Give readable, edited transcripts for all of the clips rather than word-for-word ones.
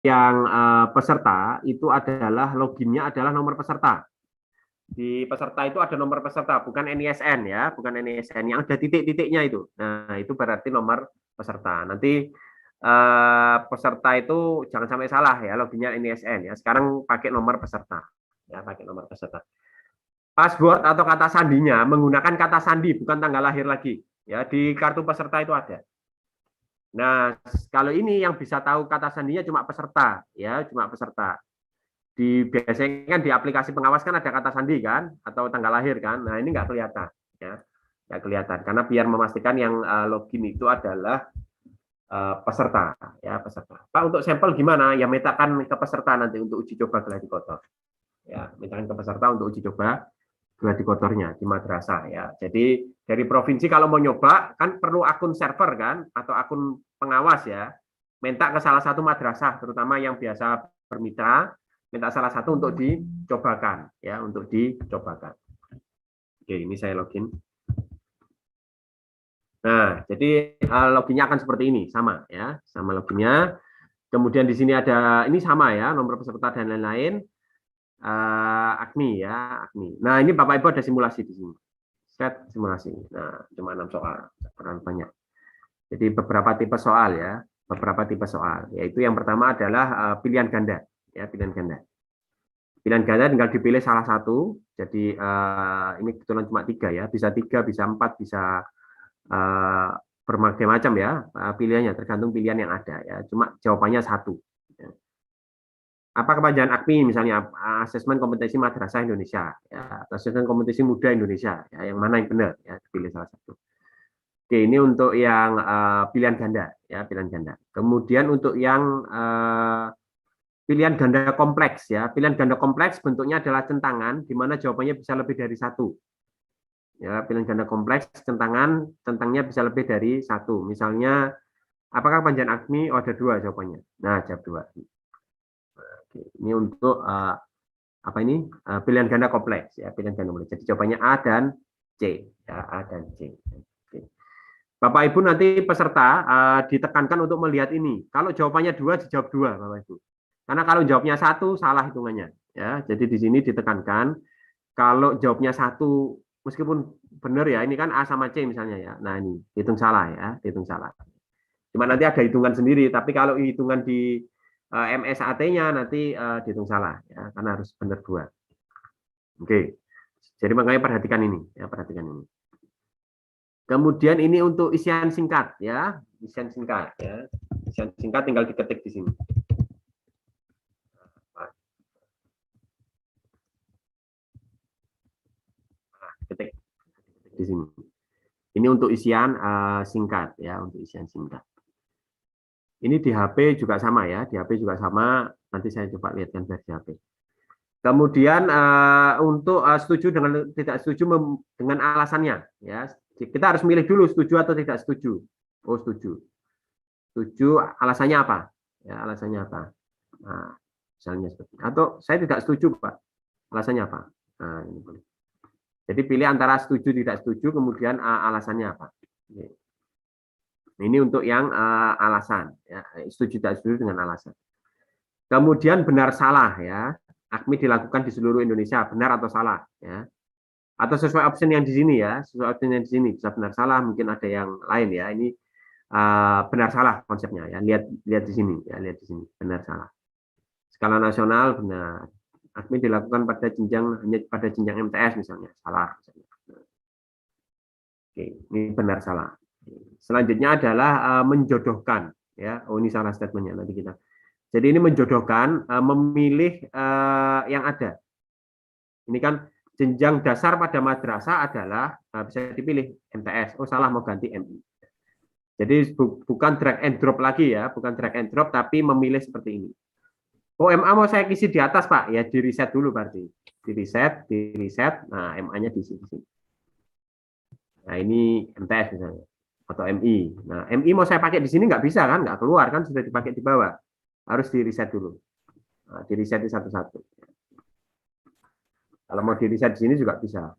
yang peserta itu adalah loginnya adalah nomor peserta. Di peserta itu ada nomor peserta, bukan NISN ya, bukan NISN yang ada titik-titiknya itu. Nah, itu berarti nomor peserta. Nanti peserta itu jangan sampai salah ya, loginnya NISN ya. Sekarang pakai nomor peserta. Ya, pakai nomor peserta. Password atau kata sandinya menggunakan kata sandi, bukan tanggal lahir lagi. Ya, di kartu peserta itu ada. Nah, kalau ini yang bisa tahu kata sandinya cuma peserta, ya, cuma peserta. Biasanya kan di aplikasi pengawas kan ada kata sandi kan, atau tanggal lahir kan. Nah, ini nggak kelihatan, ya, nggak kelihatan. Karena biar memastikan yang login itu adalah peserta, ya, peserta. Pak, untuk sampel gimana? Ya, mintakan ke peserta nanti untuk uji coba gladi kotor. Ya, mintakan ke peserta untuk uji coba gladi kotornya di madrasah ya. Jadi dari provinsi kalau mau nyoba kan perlu akun server kan atau akun pengawas ya. Minta ke salah satu madrasah terutama yang biasa bermitra, minta salah satu untuk dicobakan ya, untuk dicobakan. Oke, ini saya login. Nah, jadi loginnya akan seperti ini, sama ya, sama loginnya. Kemudian di sini ada ini sama ya, nomor peserta dan lain-lain. AKMI ya, AKMI. Nah, ini Bapak Ibu ada simulasi di sini. Set simulasi. Nah, cuma 6 soal, kurang banyak. Jadi beberapa tipe soal ya, beberapa tipe soal. Yaitu yang pertama adalah pilihan ganda, ya, pilihan ganda. Pilihan ganda tinggal dipilih salah satu. Jadi ini kebetulan cuma 3 ya, bisa 3, bisa 4, bisa bermacam-macam ya pilihannya, tergantung pilihan yang ada ya. Cuma jawabannya satu. Ya. Apa kepanjangan AKMI misalnya asesmen kompetensi madrasah Indonesia ya, asesmen kompetensi muda Indonesia ya, yang mana yang benar ya, pilih salah satu. Oke, ini untuk yang pilihan ganda ya, pilihan ganda. Kemudian untuk yang pilihan ganda kompleks ya, pilihan ganda kompleks bentuknya adalah centangan di mana jawabannya bisa lebih dari satu. Ya, pilihan ganda kompleks centangnya bisa lebih dari satu. Misalnya apakah kepanjangan AKMI? Oh, ada 2 jawabannya. Nah, jawab 2. Oke, ini untuk apa ini pilihan ganda kompleks ya, pilihan ganda kompleks. Jadi jawabannya A dan C ya, A dan C. Oke. Bapak Ibu nanti peserta ditekankan untuk melihat ini. Kalau jawabannya 2 dijawab 2 Bapak Ibu. Karena kalau jawabnya 1 salah hitungannya ya. Jadi di sini ditekankan kalau jawabnya 1 meskipun benar ya, ini kan A sama C misalnya ya. Nah, ini hitung salah ya, hitung salah. Cuma nanti ada hitungan sendiri, tapi kalau hitungan di MSAT-nya nanti dihitung salah ya, karena harus benar 2. Oke. Jadi makanya perhatikan ini ya, perhatikan ini. Kemudian ini untuk isian singkat ya, isian singkat ya. Isian singkat tinggal diketik di sini. Nah, ketik di sini. Ini untuk isian singkat ya, untuk isian singkat. Ini di HP juga sama ya, di HP juga sama. Nanti saya coba lihatkan versi HP. Kemudian untuk setuju dengan tidak setuju dengan alasannya ya. Kita harus milih dulu setuju atau tidak setuju. Oh, setuju. Setuju alasannya apa? Ya, alasannya apa? Nah, misalnya seperti atau saya tidak setuju, Pak. Alasannya apa? Nah, ini boleh. Jadi pilih antara setuju tidak setuju kemudian alasannya apa. Ini untuk yang alasan ya, setuju tidak setuju dengan alasan. Kemudian benar salah ya. AKMI dilakukan di seluruh Indonesia, benar atau salah ya. Atau sesuai option yang di sini ya, sesuai option yang di sini bisa benar salah, mungkin ada yang lain ya. Ini benar salah konsepnya ya. Lihat di sini ya, lihat di sini benar salah. Skala nasional benar. AKMI dilakukan pada jenjang MTS misalnya, salah misalnya. Oke, ini benar salah. Selanjutnya adalah menjodohkan ya. Oh, ini salah statementnya nanti kita. Jadi ini menjodohkan memilih yang ada. Ini kan jenjang dasar pada madrasah adalah bisa dipilih MTS. Oh, salah mau ganti MI. Jadi bukan drag and drop lagi ya, bukan drag and drop tapi memilih seperti ini. Oh, MA mau saya isi di atas, Pak. Ya, di reset dulu berarti. Di reset. Nah, MA-nya di sini. Nah, ini MTS misalnya atau MI. Nah, MI mau saya pakai di sini nggak bisa kan? Nggak keluar kan? Sudah dipakai di bawah. Harus di reset dulu. Nah, di reset satu-satu. Kalau mau di reset di sini juga bisa.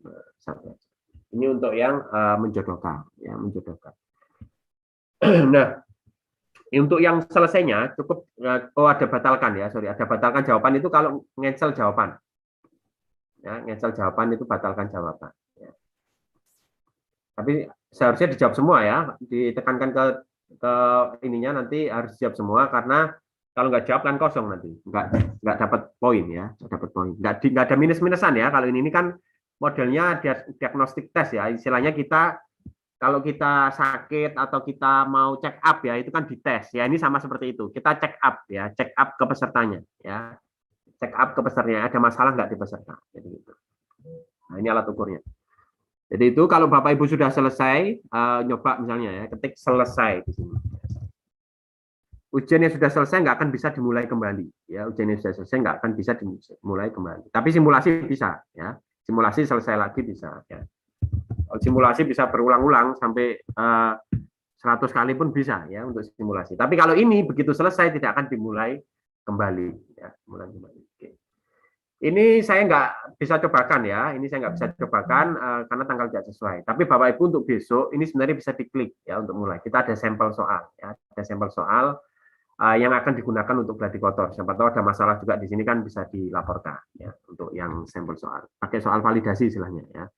Ini untuk yang menjodohkan, ya menjodohkan. Nah, Untuk yang selesainya cukup ada batalkan ya, sorry, ada batalkan jawaban itu kalau cancel jawaban. Ya, cancel jawaban itu batalkan jawaban. Ya. Tapi seharusnya dijawab semua ya, ditekankan ke ininya nanti harus dijawab semua karena kalau nggak jawab kan kosong nanti, nggak dapat poin ya, nggak dapat poin, nggak ada minus-minusan ya. Kalau ini kan modelnya diagnostik test ya, istilahnya kita kalau kita sakit atau kita mau check up ya itu kan dites ya, ini sama seperti itu, kita check up ya, check up ke pesertanya ya, check up ke pesertanya ada masalah nggak di peserta, jadi gitu. Nah, ini alat ukurnya. Jadi itu kalau Bapak Ibu sudah selesai nyoba misalnya ya, ketik selesai di sini. Ujian yang sudah selesai nggak akan bisa dimulai kembali ya, ujian yang sudah selesai nggak akan bisa dimulai kembali. Tapi simulasi bisa ya, simulasi selesai lagi bisa ya. Simulasi bisa berulang-ulang sampai 100 kali pun bisa ya untuk simulasi. Tapi kalau ini begitu selesai tidak akan dimulai kembali ya, mulai kembali. Oke. Ini saya nggak bisa cobakan ya, ini saya nggak bisa cobakan karena tanggal tidak sesuai. Tapi Bapak Ibu untuk besok ini sebenarnya bisa diklik ya untuk mulai. Kita ada sampel soal ya, ada sampel soal yang akan digunakan untuk gladi kotor. Siapa tahu ada masalah juga di sini kan bisa dilaporkan ya untuk yang sampel soal. Pakai soal validasi istilahnya ya.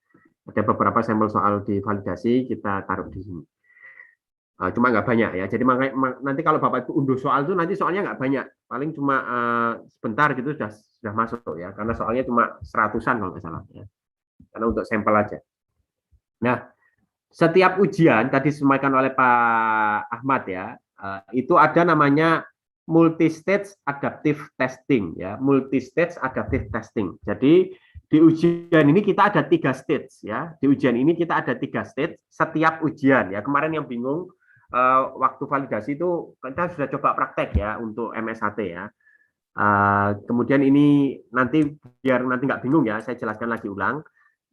Ada beberapa sampel soal di validasi kita taruh di sini. Cuma nggak banyak ya. Jadi nanti kalau Bapak Ibu unduh soal itu nanti soalnya nggak banyak. Paling cuma sebentar gitu sudah masuk ya. Karena soalnya cuma 100-an kalau nggak salah ya. Karena untuk sampel aja. Nah, setiap ujian tadi disampaikan oleh Pak Ahmad ya, itu ada namanya multi-stage adaptive testing ya, multi-stage adaptive testing. Jadi di ujian ini kita ada 3 stage ya, di ujian ini kita ada 3 stage setiap ujian ya. Kemarin yang bingung waktu validasi itu kita sudah coba praktek ya untuk MSHT ya. Kemudian ini nanti biar nanti nggak bingung ya, saya jelaskan lagi ulang.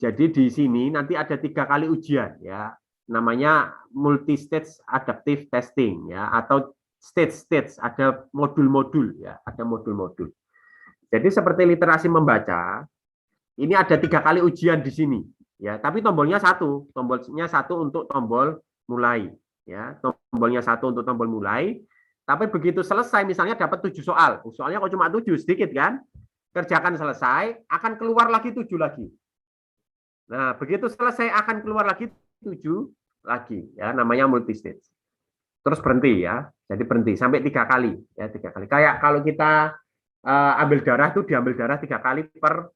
Jadi di sini nanti ada 3 kali ujian ya, namanya multi-stage adaptive testing ya, atau stage-stage, ada modul-modul ya, ada modul-modul. Jadi seperti literasi membaca, ini ada 3 kali ujian di sini ya, tapi tombolnya satu untuk tombol mulai ya, tombolnya satu untuk tombol mulai. Tapi begitu selesai misalnya dapat 7 soal, soalnya kok cuma 7 sedikit kan, kerjakan selesai akan keluar lagi 7 lagi. Nah, begitu selesai akan keluar lagi 7 lagi ya, namanya multi stage. Terus berhenti ya. Jadi berhenti sampai 3 kali ya, 3 kali. Kayak kalau kita ambil darah itu diambil darah 3 kali per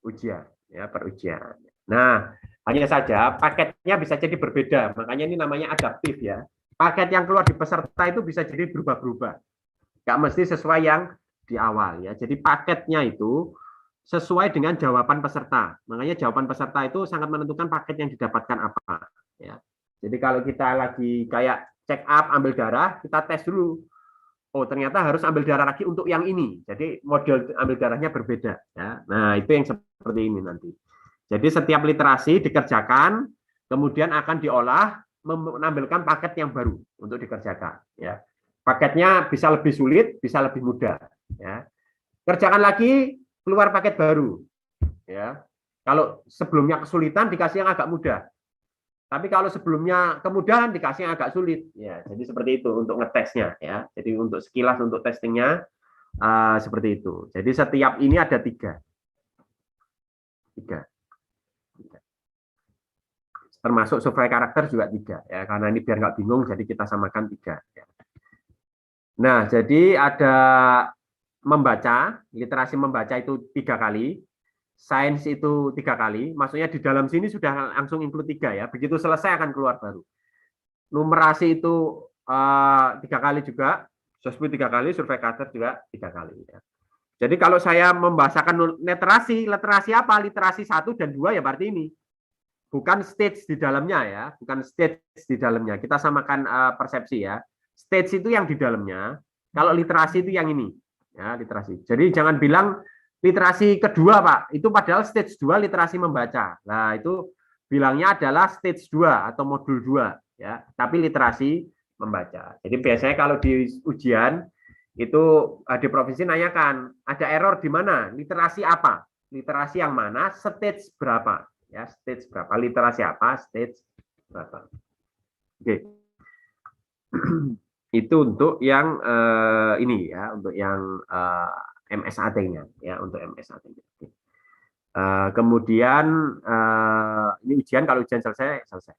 ujian ya, per ujian. Nah, hanya saja paketnya bisa jadi berbeda. Makanya ini namanya adaptif ya. Paket yang keluar di peserta itu bisa jadi berubah-berubah. Nggak mesti sesuai yang di awal ya. Jadi paketnya itu sesuai dengan jawaban peserta. Makanya jawaban peserta itu sangat menentukan paket yang didapatkan apa. Ya. Jadi kalau kita lagi kayak check up ambil darah, kita tes dulu. Oh ternyata harus ambil darah lagi untuk yang ini. Jadi model ambil darahnya berbeda. Ya. Nah itu yang seperti ini nanti. Jadi setiap literasi dikerjakan, kemudian akan diolah, menampilkan paket yang baru untuk dikerjakan. Ya. Paketnya bisa lebih sulit, bisa lebih mudah. Ya. Kerjakan lagi, keluar paket baru ya. Kalau sebelumnya kesulitan dikasih yang agak mudah, tapi kalau sebelumnya kemudahan dikasih yang agak sulit ya. Jadi seperti itu untuk ngetesnya ya. Jadi untuk sekilas untuk testingnya seperti itu. Jadi setiap ini ada tiga termasuk survei karakter juga 3 ya, karena ini biar nggak bingung jadi kita samakan 3 ya. Nah jadi ada membaca, literasi membaca itu 3 kali, sains itu 3 kali, maksudnya di dalam sini sudah langsung include 3 ya, begitu selesai akan keluar baru. Numerasi itu 3 kali juga, sosmed 3 kali, survei karakter juga 3 kali ya. Jadi kalau saya membahasakan literasi apa? Literasi 1 dan 2 ya berarti ini. Bukan stage di dalamnya ya, bukan stage di dalamnya. Kita samakan persepsi ya. Stage itu yang di dalamnya, kalau literasi itu yang ini. Ya, literasi. Jadi jangan bilang literasi kedua, Pak. Itu padahal stage 2 literasi membaca. Nah, itu bilangnya adalah stage 2 atau modul 2 ya, tapi literasi membaca. Jadi biasanya kalau di ujian itu di provinsi nanyakan, ada error di mana? Literasi apa? Literasi yang mana? Stage berapa? Ya, stage berapa? Literasi apa? Stage berapa? Oke. Itu untuk yang ini ya, untuk yang MSAT-nya ya, untuk MSAT-nya. Kemudian ini ujian, kalau ujian selesai selesai.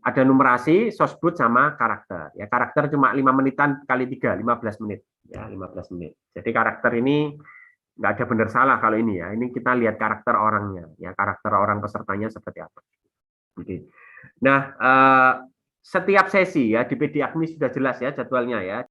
Ada numerasi, sosbud sama karakter. Ya, karakter cuma 5 menitan kali 3, 15 menit. Ya, 15 menit. Jadi karakter ini nggak ada benar salah kalau ini ya. Ini kita lihat karakter orangnya, ya, karakter orang pesertanya seperti apa. Oke. Nah, setiap sesi ya di PD Akmi sudah jelas ya jadwalnya ya.